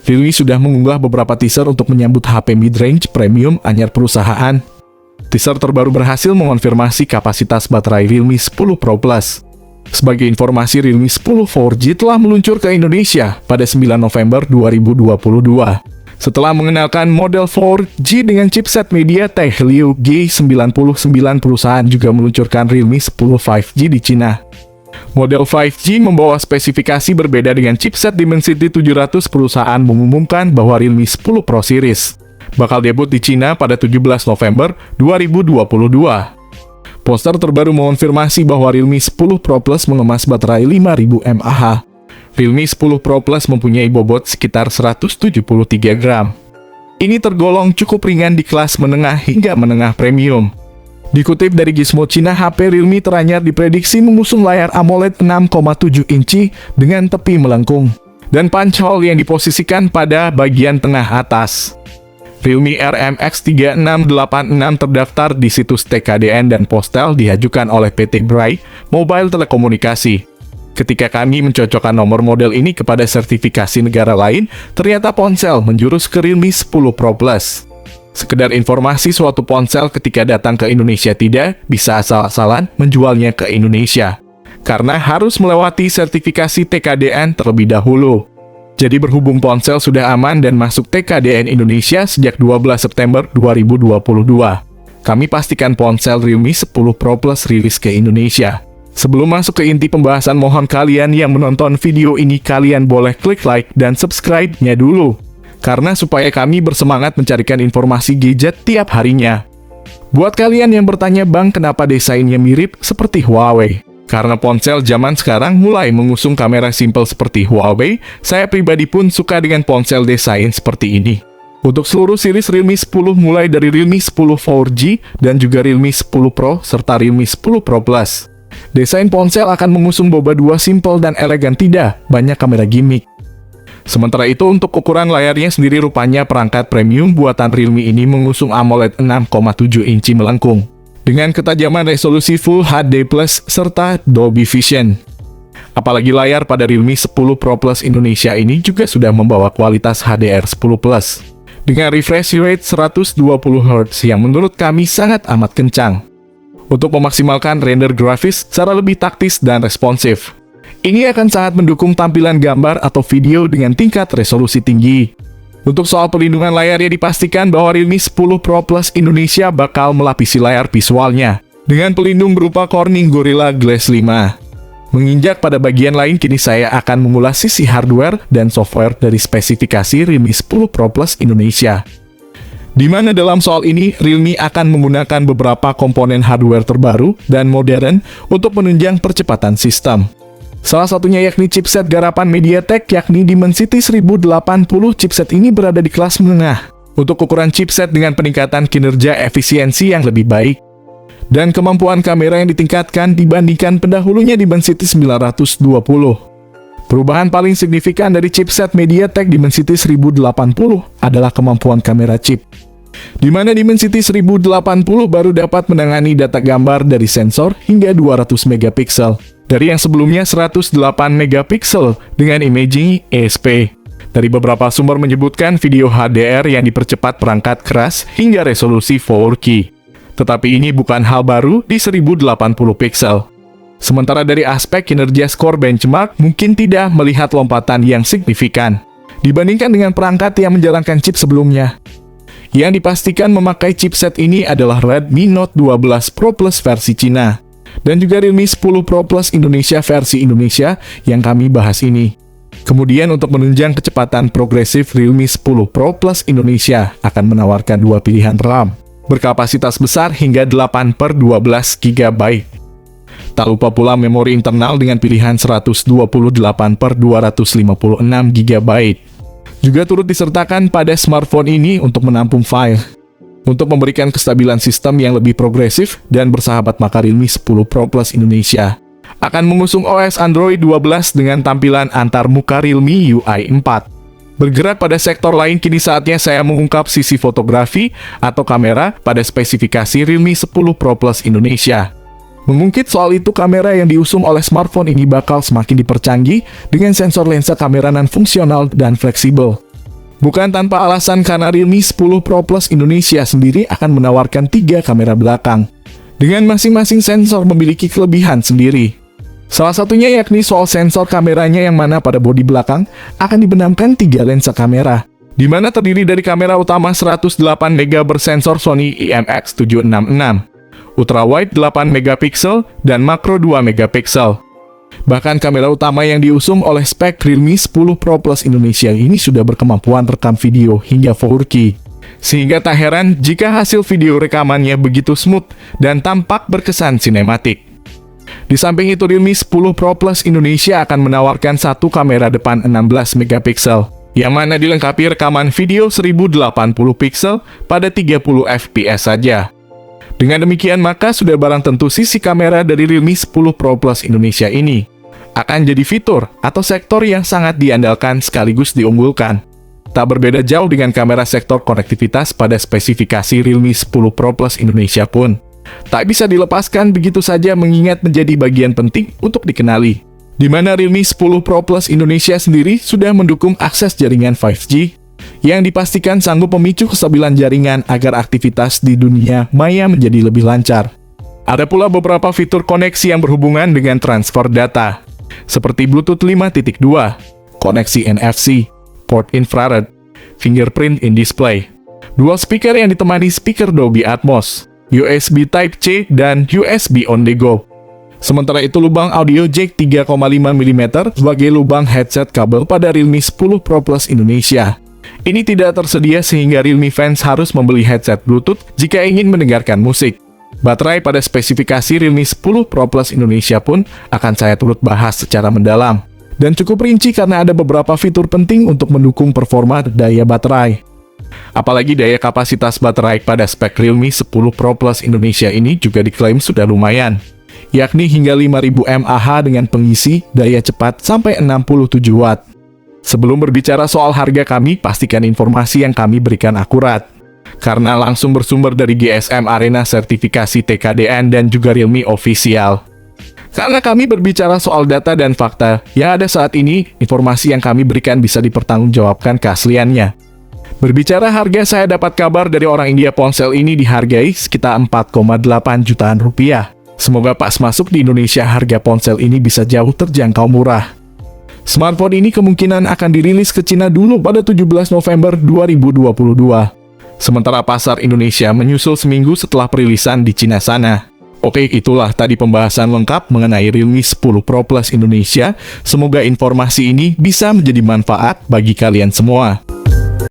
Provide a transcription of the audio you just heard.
Realme sudah mengunggah beberapa teaser untuk menyambut HP mid-range premium anyar perusahaan. Teaser terbaru berhasil mengonfirmasi kapasitas baterai Realme 10 Pro Plus. Sebagai informasi, Realme 10 4G telah meluncur ke Indonesia pada 9 November 2022. Setelah mengenalkan model 4G dengan chipset MediaTek Helio G99, perusahaan juga meluncurkan Realme 10 5G di Cina. Model 5G membawa spesifikasi berbeda dengan chipset Dimensity 700. Perusahaan mengumumkan bahwa Realme 10 Pro Series bakal debut di Cina pada 17 November 2022. Poster terbaru mengonfirmasi bahwa Realme 10 Pro Plus mengemas baterai 5000 mAh. Realme 10 Pro Plus mempunyai bobot sekitar 173 gram. Ini tergolong cukup ringan di kelas menengah hingga menengah premium. Dikutip dari Gizmo Cina, HP Realme teranyar diprediksi mengusung layar AMOLED 6,7 inci dengan tepi melengkung dan punch hole yang diposisikan pada bagian tengah atas. Realme RMX 3686 terdaftar di situs TKDN dan Postel, diajukan oleh PT Bright Mobile Telekomunikasi. Ketika kami mencocokkan nomor model ini kepada sertifikasi negara lain, ternyata ponsel menjurus ke Realme 10 Pro Plus. Sekedar informasi, suatu ponsel ketika datang ke Indonesia tidak bisa asal-asalan menjualnya ke Indonesia, karena harus melewati sertifikasi TKDN terlebih dahulu. Jadi berhubung ponsel sudah aman dan masuk TKDN Indonesia sejak 12 September 2022, kami pastikan ponsel Realme 10 Pro Plus rilis ke Indonesia. Sebelum masuk ke inti pembahasan, mohon kalian yang menonton video ini kalian boleh klik like dan subscribe-nya dulu, karena supaya kami bersemangat mencarikan informasi gadget tiap harinya. Buat kalian yang bertanya, Bang, kenapa desainnya mirip seperti Huawei? Karena ponsel zaman sekarang mulai mengusung kamera simple seperti Huawei, saya pribadi pun suka dengan ponsel desain seperti ini. Untuk seluruh series Realme 10 mulai dari Realme 10 4G dan juga Realme 10 Pro serta Realme 10 Pro Plus. Desain ponsel akan mengusung boba 2 simple dan elegan, tidak banyak kamera gimmick. Sementara itu untuk ukuran layarnya sendiri, rupanya perangkat premium buatan Realme ini mengusung AMOLED 6,7 inci melengkung dengan ketajaman resolusi Full HD Plus serta Dolby Vision. Apalagi layar pada Realme 10 Pro Plus Indonesia ini juga sudah membawa kualitas HDR10 Plus dengan refresh rate 120 Hz yang menurut kami sangat amat kencang untuk memaksimalkan render grafis secara lebih taktis dan responsif. Ini akan sangat mendukung tampilan gambar atau video dengan tingkat resolusi tinggi. Untuk soal pelindungan layar, ya dipastikan bahwa Realme 10 Pro Plus Indonesia bakal melapisi layar visualnya dengan pelindung berupa Corning Gorilla Glass 5. Menginjak pada bagian lain, kini saya akan mengulas sisi hardware dan software dari spesifikasi Realme 10 Pro Plus Indonesia. Di mana dalam soal ini, Realme akan menggunakan beberapa komponen hardware terbaru dan modern untuk menunjang percepatan sistem. Salah satunya yakni chipset garapan MediaTek yakni Dimensity 1080. Chipset ini berada di kelas menengah untuk ukuran chipset dengan peningkatan kinerja efisiensi yang lebih baik dan kemampuan kamera yang ditingkatkan dibandingkan pendahulunya Dimensity 920. Perubahan paling signifikan dari chipset MediaTek Dimensity 1080 adalah kemampuan kamera chip, di mana Dimensity 1080 baru dapat menangani data gambar dari sensor hingga 200 megapiksel dari yang sebelumnya 108 megapiksel dengan imaging ESP. Dari beberapa sumber menyebutkan video HDR yang dipercepat perangkat keras hingga resolusi 4K. Tetapi ini bukan hal baru di 1080 piksel. Sementara dari aspek kinerja skor benchmark mungkin tidak melihat lompatan yang signifikan dibandingkan dengan perangkat yang menjalankan chip sebelumnya. Yang dipastikan memakai chipset ini adalah Redmi Note 12 Pro Plus versi Cina dan juga Realme 10 Pro Plus Indonesia versi Indonesia yang kami bahas ini. Kemudian untuk menunjang kecepatan progresif, Realme 10 Pro Plus Indonesia akan menawarkan dua pilihan RAM berkapasitas besar hingga 8/12 GB. Tak lupa pula memori internal dengan pilihan 128/256 GB. Juga turut disertakan pada smartphone ini untuk menampung file. Untuk memberikan kestabilan sistem yang lebih progresif dan bersahabat, maka Realme 10 Pro Plus Indonesia akan mengusung OS Android 12 dengan tampilan antarmuka Realme UI 4. Bergerak pada sektor lain, kini saatnya saya mengungkap sisi fotografi atau kamera pada spesifikasi Realme 10 Pro Plus Indonesia. Mengungkit soal itu, kamera yang diusung oleh smartphone ini bakal semakin dipercanggih dengan sensor lensa kamera non-fungsional dan fleksibel, Bukan tanpa alasan karena Realme 10 Pro Plus Indonesia sendiri akan menawarkan 3 kamera belakang, dengan masing-masing sensor memiliki kelebihan sendiri. Salah satunya yakni soal sensor kameranya yang mana pada bodi belakang akan dibenamkan 3 lensa kamera, di mana terdiri dari kamera utama 108 MP bersensor Sony IMX766, ultrawide 8 MP, dan makro 2 MP. Bahkan kamera utama yang diusung oleh spek Realme 10 Pro Plus Indonesia ini sudah berkemampuan rekam video hingga 4K. Sehingga tak heran jika hasil video rekamannya begitu smooth dan tampak berkesan sinematik. Di samping itu, Realme 10 Pro Plus Indonesia akan menawarkan satu kamera depan 16 MP, yang mana dilengkapi rekaman video 1080 pixel pada 30 fps saja. Dengan demikian, maka sudah barang tentu sisi kamera dari Realme 10 Pro Plus Indonesia ini akan jadi fitur atau sektor yang sangat diandalkan sekaligus diunggulkan. Tak berbeda jauh dengan kamera sektor konektivitas pada spesifikasi Realme 10 Pro Plus Indonesia pun tak bisa dilepaskan begitu saja mengingat menjadi bagian penting untuk dikenali, di mana Realme 10 Pro Plus Indonesia sendiri sudah mendukung akses jaringan 5G yang dipastikan sanggup memicu kestabilan jaringan agar aktivitas di dunia maya menjadi lebih lancar. Ada pula beberapa fitur koneksi yang berhubungan dengan transfer data, seperti Bluetooth 5.2, koneksi NFC, port infrared, fingerprint in display, dual speaker yang ditemani speaker Dolby Atmos, USB Type-C, dan USB on the go. Sementara itu, lubang audio jack 3,5 mm sebagai lubang headset kabel pada Realme 10 Pro Plus Indonesia ini tidak tersedia sehingga Realme fans harus membeli headset Bluetooth jika ingin mendengarkan musik. Baterai pada spesifikasi Realme 10 Pro Plus Indonesia pun akan saya turut bahas secara mendalam dan cukup rinci karena ada beberapa fitur penting untuk mendukung performa daya baterai. Apalagi daya kapasitas baterai pada spek Realme 10 Pro Plus Indonesia ini juga diklaim sudah lumayan, yakni hingga 5000 mAh dengan pengisi daya cepat sampai 67 Watt. Sebelum berbicara soal harga, kami pastikan informasi yang kami berikan akurat, karena langsung bersumber dari GSM Arena sertifikasi TKDN dan juga Realme Official. Karena kami berbicara soal data dan fakta yang ada saat ini, informasi yang kami berikan bisa dipertanggungjawabkan keasliannya. Berbicara harga, saya dapat kabar dari orang India ponsel ini dihargai sekitar 4,8 jutaan rupiah. Semoga pas masuk di Indonesia harga ponsel ini bisa jauh terjangkau murah. Smartphone ini kemungkinan akan dirilis ke Cina dulu pada 17 November 2022. Sementara pasar Indonesia menyusul seminggu setelah perilisan di Cina sana. Oke, itulah tadi pembahasan lengkap mengenai Realme 10 Pro Plus Indonesia. Semoga informasi ini bisa menjadi manfaat bagi kalian semua.